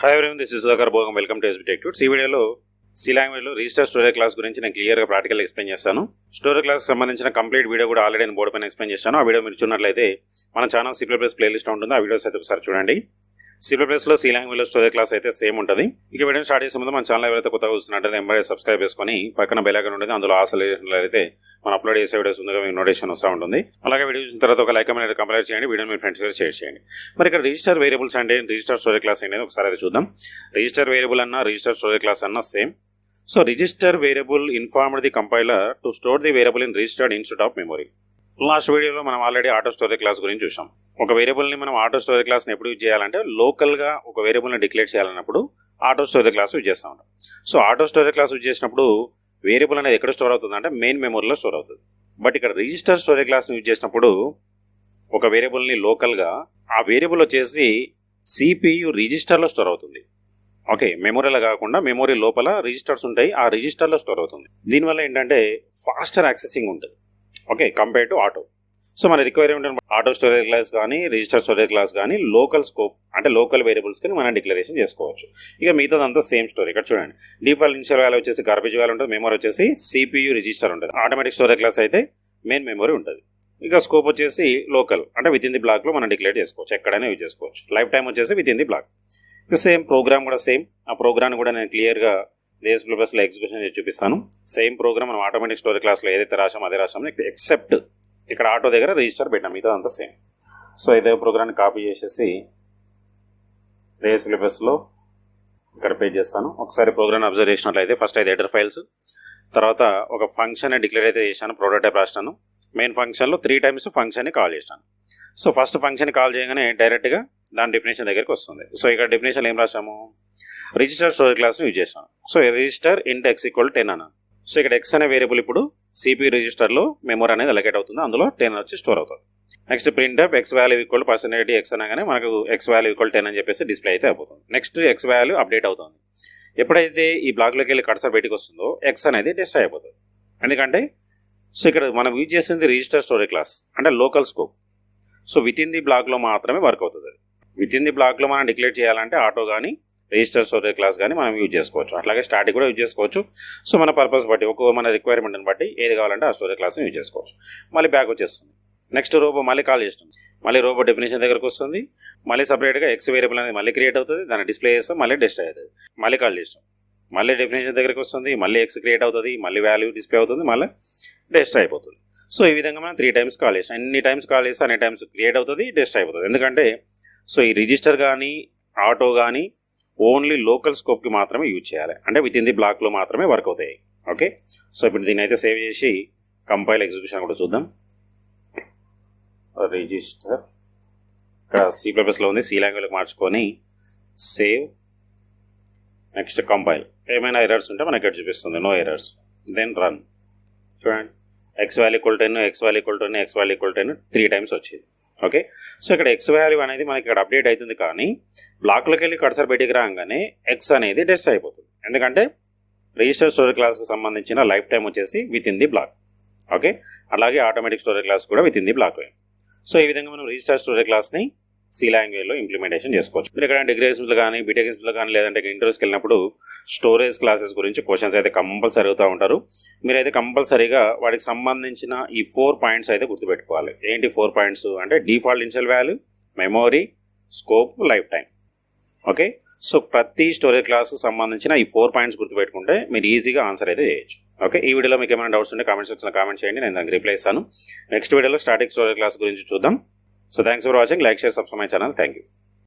Hi everyone, this is sudhakar bogam. Welcome to Tuts. ఈ వీడియోలో C language లో register storage class గురించి నేను క్లియర్ గా ప్రాక్టికల్ ఎక్స్ప్లెయిన్ చేస్తాను. స్టోరేజ్ క్లాస్ సంబంధించిన కంప్లీట్ వీడియో కూడా ఆల్రెడీ నేను బోర్డు పైన ఎక్స్ప్లెయిన్ చేస్తాను. ఆ వీడియో మీరు చూసినట్లయితే మన ఛానల్ సి ప్లస్ ప్లేలిస్ట్ ఉంటుంది. ఆ వీడియోస్ అయితే ఒకసారి చూడండి. సి ప్లస్ లో సి లాంగ్వేజ్ లో స్టోరేజ్ క్లాస్ అయితే సేమ్ ఉంటుంది. ఇక వీడియో స్టార్ట్ చేసే ముందు మన ఛానల్ ఎవరైతే కొత్తగా చూస్తున్నట్లయితే ఎంబడే సబ్స్క్రైబ్ చేసుకొని పక్కన బెల్ ఐకాన్ ఉంటుంది. అందులో అయితే మనం అప్లోడ్ చేసే వీడియోస్ ముందుగా మీకు నోటిఫికేషన్ వస్తూ ఉంటుంది. అలాగే వీడియో చూసిన తర్వాత ఒక లైక్ అనేది కంపేర్ చేయండి. వీడియో మీ ఫ్రెండ్స్ కూడా షేర్ చేయండి. మరి ఇక్కడ రిజిస్టర్ వేరియబుల్స్ అంటే రిజిస్టర్ స్టోరేజ్ క్లాస్ అనేది ఒకసారి అయితే చూద్దాం. రిజిస్టర్ వేరియబుల్ అన్న రిజిస్టర్ స్టోరేజ్ క్లాస్ అన్న same. So register variable informed the compiler to store the variable in registered instead of memory. Last వీడియోలో మనం ఆల్రెడీ ఆటో స్టోరేజ్ క్లాస్ గురించి చూసాం. ఒక వేరియబుల్ని మనం ఆటో స్టోరేజ్ క్లాస్ని ఎప్పుడు యూజ్ చేయాలంటే లోకల్గా ఒక వేరియబుల్ని డిక్లేర్ చేయాలన్నప్పుడు ఆటో స్టోరేజ్ క్లాస్ యూజ్ చేస్తూ ఉంటాం. So auto storage class use చేసినప్పుడు వేరియబుల్ అనేది ఎక్కడ స్టోర్ అవుతుంది అంటే మెయిన్ మెమరీలో స్టోర్ అవుతుంది. బట్ ఇక్కడ రిజిస్టర్ స్టోరేజ్ క్లాస్ని యూజ్ చేసినప్పుడు ఒక వేరియబుల్ని లోకల్గా ఆ వేరియబుల్ వచ్చేసి సిపియు రిజిస్టర్లో స్టోర్ అవుతుంది. ఓకే, మెమొరీలో కాకుండా మెమొరీ లోపల రిజిస్టర్స్ ఉంటాయి, ఆ రిజిస్టర్లో స్టోర్ అవుతుంది. దీనివల్ల ఏంటంటే ఫాస్టర్ యాక్సెసింగ్ ఉంటుంది. Okay, compare to auto. So మన రిక్వైర్మెంట్ ఆటో స్టోరేజ్ క్లాస్ కానీ రిజిస్టర్ స్టోరేజ్ క్లాస్ కానీ లోకల్ స్కోప్ అంటే లోకల్ వేరియబుల్స్ కానీ మనం డిక్లరేషన్ చేసుకోవచ్చు. ఇక మిగతాదంతా సేమ్ స్టోరీ. ఇక్కడ చూడండి, డిఫాల్ట్ ఇనిషియల్ వాల్యూ వచ్చేసి గార్బేజ్ వాల్యూ ఉంటుంది, మెమరీ వచ్చేసి సిపియు రిజిస్టర్ ఉంటుంది. ఆటోమేటిక్ స్టోరేజ్ క్లాస్ అయితే మెయిన్ మెమరీ ఉంటుంది. ఇక స్కోప్ వచ్చేసి లోకల్ అంటే విత్ ఇన్ ది బ్లాక్లో మనం డిక్లేర్ చేసుకోవచ్చు, ఎక్కడైనా యూజ్ చేసుకోవచ్చు. లైఫ్ టైం వచ్చేసి within the block. Same program కూడా సేమ్. ఆ ప్రోగ్రామ్ కూడా నేను క్లియర్గా దేశ్ ప్లస్లో ఎగ్జిక్యూషన్ చేసి చూపిస్తాను. సేమ్ ప్రోగ్రామ్ మనం ఆటోమేటిక్ స్టోరేజ్ క్లాస్లో ఏదైతే రాసామో అదే రాసామో, ఎక్సెప్ట్ ఇక్కడ ఆటో దగ్గర రిజిస్టర్ పెట్టాం, మిగతా అంతా సేమ్. సో ఇదే ప్రోగ్రామ్ని కాపీ చేసేసి దేశ్ ప్లస్లో ఇక్కడ పే చేస్తాను. ఒకసారి ప్రోగ్రామ్ అబ్జర్వ్ చేసినట్లయితే ఫస్ట్ అయితే హెడర్ ఫైల్స్, తర్వాత ఒక ఫంక్షన్ డిక్లేర్ అయితే చేశాను, ప్రోటోటైప్ రాసినాను. మెయిన్ ఫంక్షన్లో 3 times ఫంక్షన్ని కాల్ చేశాను. సో ఫస్ట్ ఫంక్షన్ కాల్ చేయగానే డైరెక్ట్గా దాని డెఫినేషన్ దగ్గరికి వస్తుంది. సో ఇక్కడ డెఫినేషన్ ఏం రాసాము, రిజిస్టర్ స్టోరేజ్ క్లాస్ని యూజ్ చేసాము. సో రిజిస్టర్ ఇంట్ x = 10 అన్నాను. సో ఇక్కడ x అనే వేరియబుల్ ఇప్పుడు సిపియు రిజిస్టర్లో మెమరీ అనేది అలొకేట్ అవుతుంది, అందులో 10 వచ్చి స్టోర్ అవుతుంది. Next print of x value = %x అనగానే మనకు x వాల్యూ = 10 అని చెప్పేసి డిస్ప్లే అయితే అయిపోతుంది. నెక్స్ట్ x వాల్యూ అప్డేట్ అవుతుంది. ఎప్పుడైతే ఈ బ్లాక్లోకి వెళ్ళి కర్సర్ బయటికి వస్తుందో x అనేది డిస్ట్రాయ్ అయిపోతుంది. ఎందుకంటే సో ఇక్కడ మనం యూజ్ చేసింది రిజిస్టర్ స్టోరేజ్ క్లాస్ అంటే local scope. So with in the బ్లాక్లో మాత్రమే వర్క్ అవుతుంది. విత్ ఇన్ ది బ్లాక్లో మనం డిక్లేర్ చేయాలంటే ఆటో కానీ రిజిస్టర్ స్టోరేజ్ క్లాస్ కానీ మనం యూజ్ చేసుకోవచ్చు. అట్లాగే స్టాటిక్ కూడా యూజ్ చేసుకోవచ్చు. సో మన పర్పస్ బట్టి మన రిక్వైర్మెంట్ని బట్టి ఏది కావాలంటే ఆ స్టోరేజ్ క్లాస్ని యూజ్ చేసుకోవచ్చు. మళ్ళీ బ్యాక్ వచ్చేస్తుంది. నెక్స్ట్ రోబో మళ్ళీ కాల్ చేస్తుంది, మళ్ళీ రోబో డెఫినేషన్ దగ్గరకు వస్తుంది. మళ్ళీ సపరేట్గా ఎక్స్ వేరియబుల్ అనేది మళ్ళీ క్రియేట్ అవుతుంది, దాన్ని డిస్ప్లే చేస్తాం, మళ్ళీ డిస్ట్రాయ్ అవుతుంది. మళ్ళీ కాల్ చేస్తాం, మళ్ళీ డెఫినేషన్ దగ్గరకు వస్తుంది, మళ్ళీ ఎక్స్ క్రియేట్ అవుతుంది, మళ్ళీ వాల్యూ డిస్ప్లే అవుతుంది, మళ్ళీ డిస్ట్రాయ్ అయిపోతుంది. సో ఈ విధంగా మనం 3 times కాల్ చేస్తాం. ఎన్ని టైమ్స్ కాల్ చేస్తే అన్ని టైమ్స్ క్రియేట్ అవుతుంది, డిస్ట్రాయ్ అయిపోతుంది. ఎందుకంటే సో ఈ రిజిస్టర్ కానీ ఆటో కానీ ఓన్లీ లోకల్ స్కోప్కి మాత్రమే యూజ్ చేయాలి, అంటే విత్ ఇన్ ది బ్లాక్లో మాత్రమే వర్క్ అవుతాయి. ఓకే, సో ఇప్పుడు దీన్ని అయితే సేవ్ చేసి కంపైల్ ఎగ్జిక్యూషన్ కూడా చూద్దాం. రిజిస్టర్ ఇక్కడ సి ప్లస్లో ఉంది, సి లాంగ్వేజ్లోకి మార్చుకొని సేవ్. Next compile. ఏమైనా ఎర్రర్స్ ఉంటే మనకి ఇక్కడ చూపిస్తుంది, నో ఎర్రర్స్. Then run. చూడండి, x value = 10, x value = 10, x value = 10 3 times వచ్చింది. ఓకే, సో ఇక్కడ x వాల్యూ అనేది మనకి ఇక్కడ అప్డేట్ అవుతుంది, కానీ బ్లాక్లోకి వెళ్ళి కర్సర్ బయటికి రాగానే x అనేది డిస్ట్రాయ్ అయిపోతుంది. ఎందుకంటే రిజిస్టర్ స్టోరేజ్ క్లాస్కి సంబంధించిన లైఫ్ టైం వచ్చేసి within the block. Okay, అలాగే ఆటోమేటిక్ స్టోరేజ్ క్లాస్ కూడా within the block. So ఈ విధంగా మనం రిజిస్టర్ స్టోరేజ్ క్లాస్ని సి లాంగ్వేజ్లో ఇంప్లిమెంటేషన్ చేసుకోవచ్చు. మీరు ఎక్కడ డిగ్రీస్లో కానీ బీటెక్స్లో కానీ లేదంటే ఇంటర్వ్యూస్కి వెళ్ళినప్పుడు స్టోరేజ్ క్లాసెస్ గురించి క్వశ్చన్స్ అయితే కంపల్సరీ అవుతూ ఉంటారు. మీరైతే కంపల్సరీగా వాటికి సంబంధించిన ఈ 4 points అయితే గుర్తుపెట్టుకోవాలి. ఏంటి 4 points అంటే default initial value, memory, scope, life time. Okay, so ప్రతి స్టోరేజ్ క్లాస్కి సంబంధించిన ఈ 4 points గుర్తుపెట్టుకుంటే మీరు ఈజీగా ఆన్సర్ అయితే చేయొచ్చు. ఓకే, ఈ వీడియోలో మీకు ఏమైనా డౌట్స్ ఉంటే కామెంట్ సెక్షన్లో కామెంట్ చేయండి, నేను దానికి రిప్లై ఇస్తాను. నెక్స్ట్ వీడియోలో స్టాటిక్ స్టోరేజ్ క్లాస్ గురించి చూద్దాం. So thanks for watching. Like, share, subscribe my channel. Thank you.